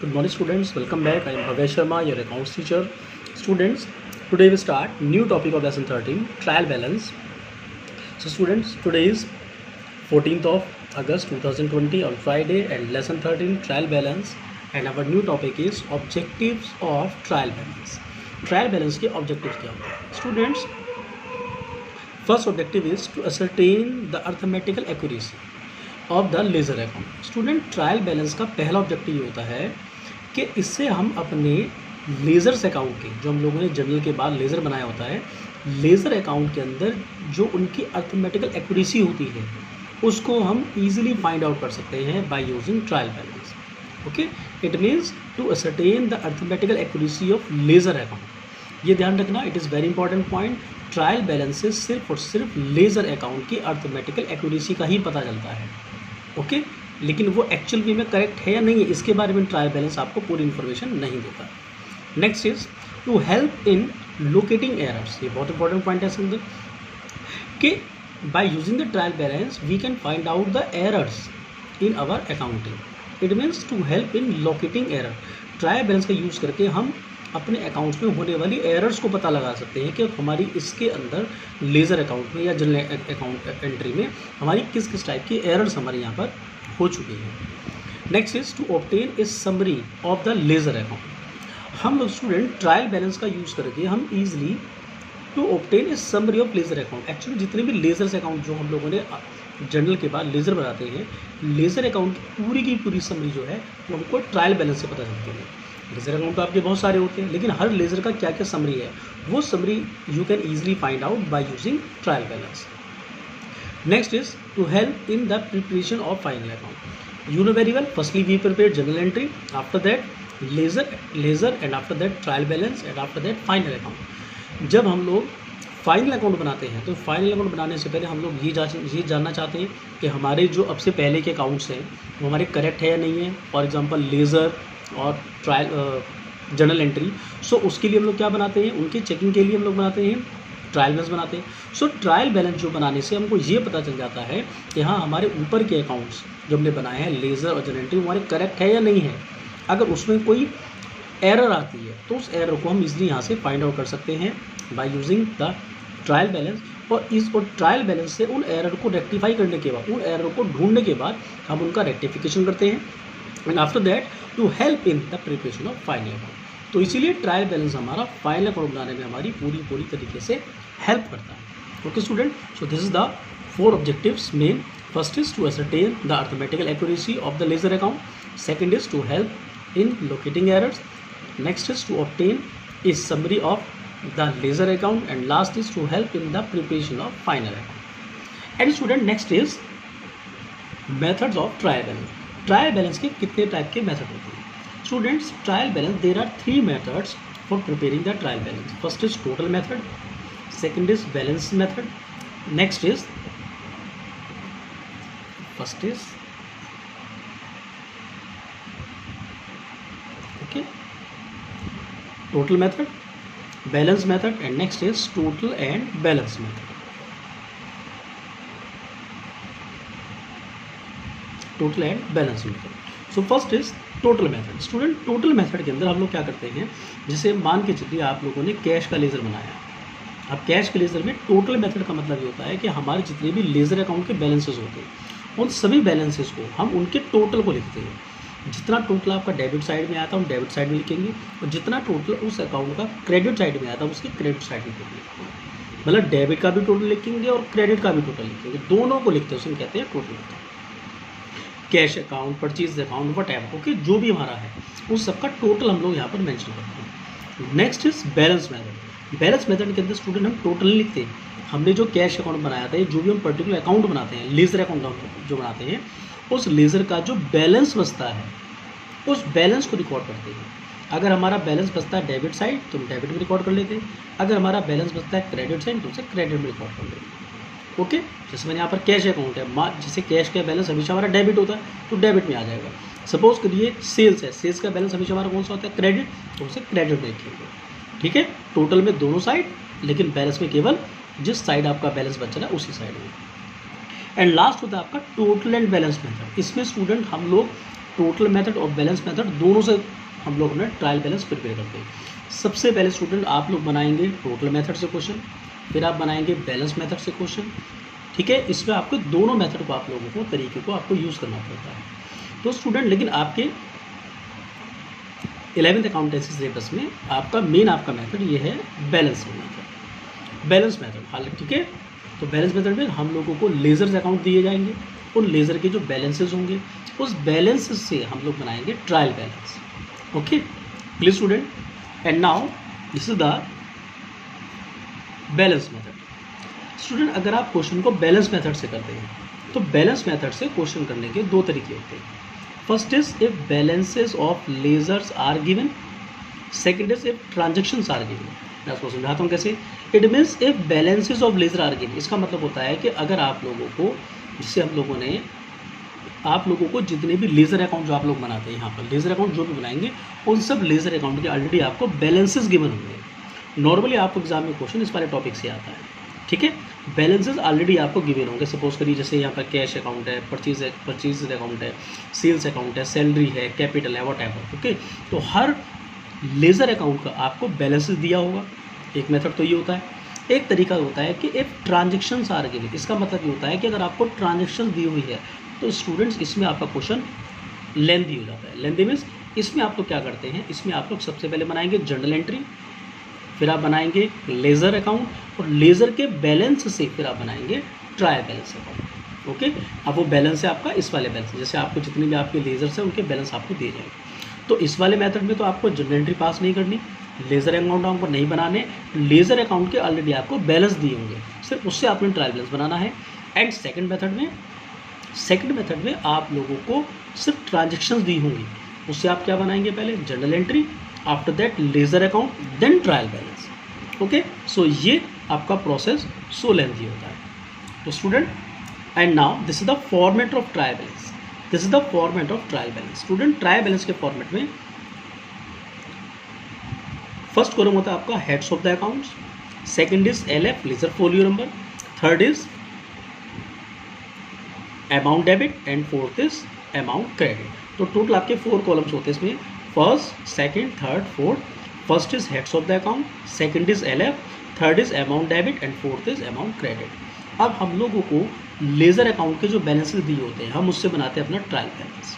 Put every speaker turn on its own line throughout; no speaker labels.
Good morning, students. Welcome back. I am Bhavesh Sharma, your accounts teacher. Students, today we start new topic of lesson 13, trial balance. So, students, today is 14th of August 2020 on Friday, and lesson 13, trial balance. And our new topic is objectives of trial balance. Trial balance के objectives क्या होते हैं? Students, first objective is to ascertain the arithmetical accuracy of the ledger account. Student, trial balance का पहला objective ये होता है कि इससे हम अपने लेज़र्स अकाउंट के, जो हम लोगों ने जनरल के बाद लेज़र बनाया होता है, लेज़र अकाउंट के अंदर जो उनकी अर्थमेटिकल एक्यूरेसी होती है उसको हम इजीली फाइंड आउट कर सकते हैं by using trial balance. Okay, it means to ascertain the arithmetical accuracy of ledger account. ये ध्यान रखना, it is very important point. Trial balance से सिर्फ और सिर्फ लेज़र अकाउंट की अर्थमेटिकल एक्यूरेसी का ही पता चलता है. ओके, लेकिन वो एक्चुअल वे में करेक्ट है या नहीं है इसके बारे में ट्रायल बैलेंस आपको पूरी इन्फॉर्मेशन नहीं देता. Next is to help in locating errors. ये बहुत इंपॉर्टेंट पॉइंट है समझ कि by using the trial balance we can find out the errors in our accounting. It means to help in locating error. Trial balance का use करके हम अपने accounts में होने वाली एरर्स को पता लगा सकते हैं कि हमारी इसके अंदर लेज़र अकाउंट में या जनरल अकाउंट एंट्री में हमारी किस किस टाइप की एरर्स हमारे यहाँ पर हो चुकी हैं. Next is to obtain a summary of the ledger account. हम लोग स्टूडेंट ट्रायल बैलेंस का यूज़ करके हम easily to obtain a summary of ledger account. Actually जितने भी लेज़र्स अकाउंट जो हम लोगों ने जनरल के बाद लेज़र बनाते हैं, लेज़र अकाउंट की पूरी समरी जो है वो हमको ट्रायल बैलेंस से पता चलती है. लेज़र अकाउंट तो आपके बहुत सारे होते हैं, लेकिन हर लेज़र का क्या क्या समरी है वो summary you can easily find out by using trial balance. Next is to help in the preparation of final account. You know very well, firstly we prepare general entry, after that ledger and after that trial balance and after that final account. जब हम लोग final account बनाते हैं तो final account बनाने से पहले हम लोग ये जानना चाहते हैं कि हमारे जो अब से पहले के अकाउंट्स हैं वो हमारे करेक्ट है या नहीं है. फॉर एग्जांपल लेज़र और ट्रायल जनरल एंट्री, सो उसके लिए हम लोग क्या बनाते हैं, उनके चेकिंग के लिए हम लोग बनाते हैं ट्रायल बैलेंस बनाते हैं. सो ट्रायल बैलेंस जो बनाने से हमको ये पता चल जाता है कि हाँ हमारे ऊपर के अकाउंट्स जो हमने बनाए हैं लेज़र और जनरल एंट्री हमारे करेक्ट है या नहीं है. अगर उसमें कोई एरर आती है तो उस एरर को हम इजली यहाँ से फाइंड आउट कर सकते हैं by using the trial balance. और ट्रायल बैलेंस से उन एरर को रेक्टिफाई करने के बाद, उन एरर को ढूंढने के बाद हम उनका रेक्टिफिकेशन करते हैं and after that to help in the preparation of final account. तो इसीलिए ट्रायल बैलेंस हमारा फाइनल अकाउंट बनाने में हमारी पूरी तरीके से हेल्प करता है. Okay student, so this is the 4 objectives main. First is to ascertain the arithmetical accuracy of the ledger account. Second is to help in locating errors. Next is to obtain a summary of the ledger account and last is to help in the preparation of final account. And student, next is methods of trial balance. Trial balance के कितने type के method होते हैं students? Trial balance, there are 3 methods for preparing the trial balance. First is total method, second is balance method, next is first is okay total method, balance method and next is total and balance method. Total and balance method. So first is total method. Student, total method के अंदर हम लोग क्या करते हैं, जैसे मान के चलिए आप लोगों ने कैश का लेज़र बनाया. अब कैश के लेज़र में टोटल मेथड का मतलब ये होता है कि हमारे जितने भी लेज़र अकाउंट के बैलेंसेस होते हैं उन सभी बैलेंसेस को हम उनके टोटल को लिखते हैं. जितना टोटल आपका डेबिट साइड में आया था हम डेबिट साइड में लिखेंगे, और जितना टोटल उस अकाउंट का क्रेडिट साइड में आया था उसके क्रेडिट साइड में लिखेंगे. मतलब डेबिट का भी टोटल लिखेंगे और क्रेडिट का भी टोटल लिखेंगे, दोनों को लिखते हैं, उसमें कहते हैं total method. Cash account, purchase account, what ever, okay, जो भी हमारा है उस सबका टोटल हम लोग यहाँ पर मेंशन करते हैं. Next is balance method. Balance method के अंदर स्टूडेंट हम टोटल नहीं लिखते. हमने जो कैश अकाउंट बनाया था, जो भी हम पर्टिकुलर अकाउंट बनाते हैं, लेज़र अकाउंट जो बनाते हैं, उस लेज़र का जो बैलेंस बचता है उस बैलेंस को रिकॉर्ड करते हैं. अगर हमारा बैलेंस बचता है डेबिट साइड तो हम डेबिट में रिकॉर्ड कर लेते हैं, अगर हमारा बैलेंस बचता है क्रेडिट साइड तो उसे क्रेडिट में रिकॉर्ड कर लेते हैं. ओके, जैसे मैंने यहाँ पर कैश अकाउंट है, जैसे कैश का बैलेंस हमेशा हमारा डेबिट होता है तो डेबिट में आ जाएगा. सपोज करिए सेल्स है, सेल्स का बैलेंस हमेशा हमारा कौन सा होता है, क्रेडिट, तो उसे क्रेडिट में लिखेंगे. ठीक है, टोटल में दोनों साइड, लेकिन बैलेंस में केवल जिस साइड आपका बैलेंस बच रहा है उसी साइड में. एंड लास्ट होता है आपका टोटल एंड बैलेंस मेथड. इसमें स्टूडेंट हम लोग टोटल मेथड और बैलेंस मेथड दोनों से हम लोग ना ट्रायल बैलेंस प्रिपेयर करते हैं। सबसे पहले स्टूडेंट आप लोग बनाएंगे टोटल मेथड से क्वेश्चन, फिर आप बनाएंगे बैलेंस मेथड से क्वेश्चन, ठीक है। इसमें आपको दोनों मेथड को आप लोगों को तरीके को आपको यूज़ करना पड़ता है। तो स्टूडेंट लेकिन आपके 11th अकाउंटेंसी सिलेबस में आपका मेन आपका मेथड ये है बैलेंस मेथड, बैलेंस मेथड। हालांकि ठीक है, तो बैलेंस मेथड में हम लोगों को लेजर्स अकाउंट दिए जाएंगे, उन लेज़र के जो बैलेंसेज होंगे उस बैलेंस से हम लोग बनाएंगे trial balance. Okay please student, and now this is the balance method. Student अगर आप क्वेश्चन को बैलेंस मेथड से करते हैं तो बैलेंस मेथड से क्वेश्चन करने के दो तरीके होते हैं। First is if balances of ledgers are given, second is if transactions are given. मैं उसको समझाता हूँ कैसे। It means if balances of ledger are given, इसका मतलब होता है कि अगर आप लोगों को, जिससे हम लोगों ने आप लोगों को जितने भी लेज़र अकाउंट जो आप लोग बनाते हैं यहाँ पर लेज़र अकाउंट जो भी बनाएंगे उन सब लेज़र अकाउंट के ऑलरेडी आपको बैलेंसेस गिवन होंगे। नॉर्मली आपको एग्जाम में क्वेश्चन इस वाले टॉपिक से आता है, ठीक है। बैलेंसेस ऑलरेडी आपको गिवन होंगे। सपोज करिए जैसे यहाँ पर कैश अकाउंट है, परचेज अकाउंट है, सेल्स अकाउंट है, सैलरी है, कैपिटल है, वॉट एवर। ओके, तो हर लेज़र अकाउंट का आपको बैलेंसेस दिया होगा। एक मेथड तो ये होता है। एक तरीका होता है कि इफ ट्रांजेक्शन्स आर गिवन, इसका मतलब ये होता है कि अगर आपको ट्रांजेक्शन दी हुई है तो स्टूडेंट्स इसमें आपका क्वेश्चन लेंथी हो जाता है। लेंथी मीन्स इसमें आप लोग क्या करते हैं, इसमें आप लोग सबसे पहले बनाएंगे जर्नल एंट्री, फिर आप बनाएंगे लेज़र अकाउंट, और लेज़र के बैलेंस से फिर आप बनाएंगे ट्रायल बैलेंस अकाउंट। ओके, अब वो बैलेंस है आपका इस वाले बैलेंस, जैसे आपको जितने भी आपके लेज़र्स हैं उनके बैलेंस आपको दिए जाएंगे। तो इस वाले मेथड में तो आपको जर्नल एंट्री पास नहीं करनी, लेज़र अकाउंट आपको नहीं बनाने, लेज़र अकाउंट के ऑलरेडी आपको बैलेंस दिए होंगे, सिर्फ उससे आपने ट्रायल बैलेंस बनाना है। एंड सेकंड मेथड में आप लोगों को सिर्फ ट्रांजेक्शन्स दी होंगी, उससे आप क्या बनाएंगे, पहले journal entry, after that ledger account, then trial balance. Okay, so ये आपका प्रोसेस सो लेंथी होता है। तो student and now this is the format of trial balance, this is the format of trial balance. Student trial balance के format में first column होता है आपका heads of the accounts, second is LF ledger folio number, third is amount debit and fourth is amount credit. तो total आपके 4 columns होते हैं इसमें, first, second, third, fourth. First is heads of the account, second is LF, third is amount debit and fourth is amount credit. अब हम लोगों को laser account के जो बैलेंसेस दिए होते हैं हम उससे बनाते हैं अपना ट्रायल बैलेंस।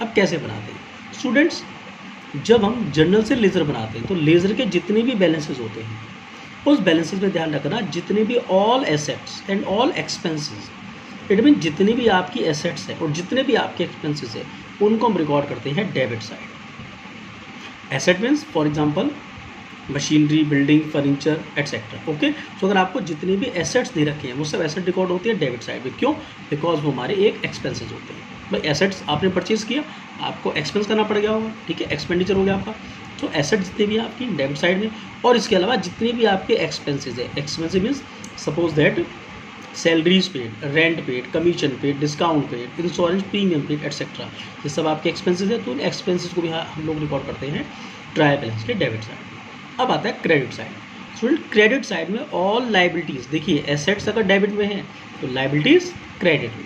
अब कैसे बनाते हैं स्टूडेंट्स, जब हम जर्नल से लेज़र बनाते हैं तो लेज़र के जितने भी बैलेंसेस होते हैं उस बैलेंसेस में ध्यान रखना, जितने भी all assets and all expenses, it mean जितनी भी आपकी एसेट्स है और जितने भी आपके एक्सपेंसेस है उनको हम रिकॉर्ड करते हैं debit side. Asset means for example machinery, building, furniture etcetera. Okay, तो अगर आपको जितने भी एसेट्स दे रखे हैं वो सब एसेट रिकॉर्ड होती है डेबिट साइड में। क्यों? बिकॉज वो हमारे एक एक्सपेंसेस होते हैं। भाई एसेट्स आपने परचेज किया, आपको एक्सपेंस करना पड़ गया होगा, ठीक है, एक्सपेंडिचर हो गया आपका। तो एसेट जितने भी आपकी डेबिट साइड में, और इसके अलावा जितने भी आपके एक्सपेंसेस है, expensive means suppose that salaries paid, rent paid, commission paid, discount paid, insurance premium paid etcetera, ये सब आपके एक्सपेंसेस है। तो उन एक्सपेंसेस को भी हम लोग रिकॉर्ड करते हैं ट्रायल बैलेंस के डेबिट साइड में। अब आता है credit side. Student credit side में ऑल लाइबिलिटीज़, देखिए एसेट्स अगर डेबिट में है तो लाइबिलिटीज़ क्रेडिट में,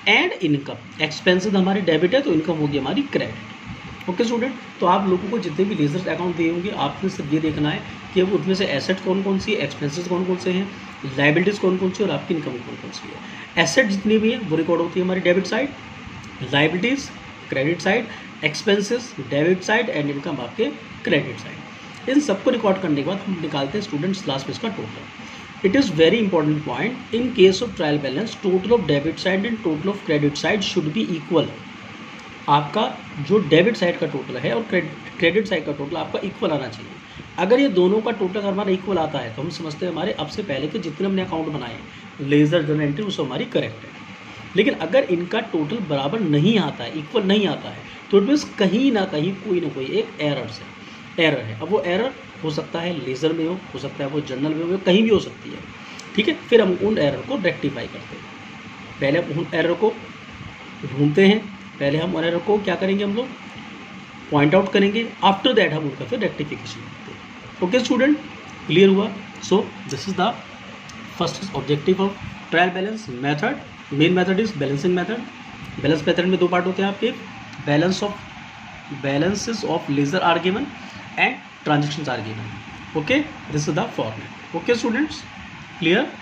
एंड इनकम, एक्सपेंसेस हमारी डेबिट है तो इनकम होगी हमारी क्रेडिट। ओके स्टूडेंट, तो आप लोगों को जितने भी लेजर अकाउंट दिए होंगे आपने सिर्फ ये देखना है कि अब उसमें से एसेट कौन कौन सी है, एक्सपेंसेस कौन कौन से हैं, लाइबिलिटीज़ कौन कौन सी और आपकी इनकम कौन कौन सी है। एसेट जितनी भी है वो रिकॉर्ड होती है हमारी debit side, liabilities credit side, expenses debit side and income आपके क्रेडिट साइड। इन सबको रिकॉर्ड करने के बाद हम निकालते हैं स्टूडेंट्स लास्ट में इसका total. It is very important point, in case of trial balance total of debit side and total of credit side should be equal. आपका जो डेबिट साइड का टोटल है और क्रेडिट साइड का टोटल आपका equal आना चाहिए। अगर ये दोनों का टोटल हमारा इक्वल आता है तो हम समझते हैं हमारे अब से पहले के जितने हमने अकाउंट बनाए लेजर जर्नल एंट्री वो सब हमारी करेक्ट है। लेकिन अगर इनका टोटल बराबर नहीं आता है, इक्वल नहीं आता है, तो इट मीन्स कहीं ना कोई एक एरर है। अब वो एरर हो सकता है लेज़र में हो सकता है वो जर्नल में हो, कहीं भी हो सकती है, ठीक है। फिर हम उन एरर को रेक्टिफाई करते हैं। पहले हम उन एरर को ढूंढते हैं, पहले हम उन एरर को क्या करेंगे, हम लोग पॉइंट आउट करेंगे, आफ्टर दैट हम उनका फिर रेक्टिफिकेशन करते हैं। ओके स्टूडेंट, क्लियर हुआ? सो this is the first objective of trial balance method. Main method is balancing method. Balance method में 2 पार्ट होते हैं आपके, balances of ledger are given and transactions are given. Okay, this is the format. Okay students, clear?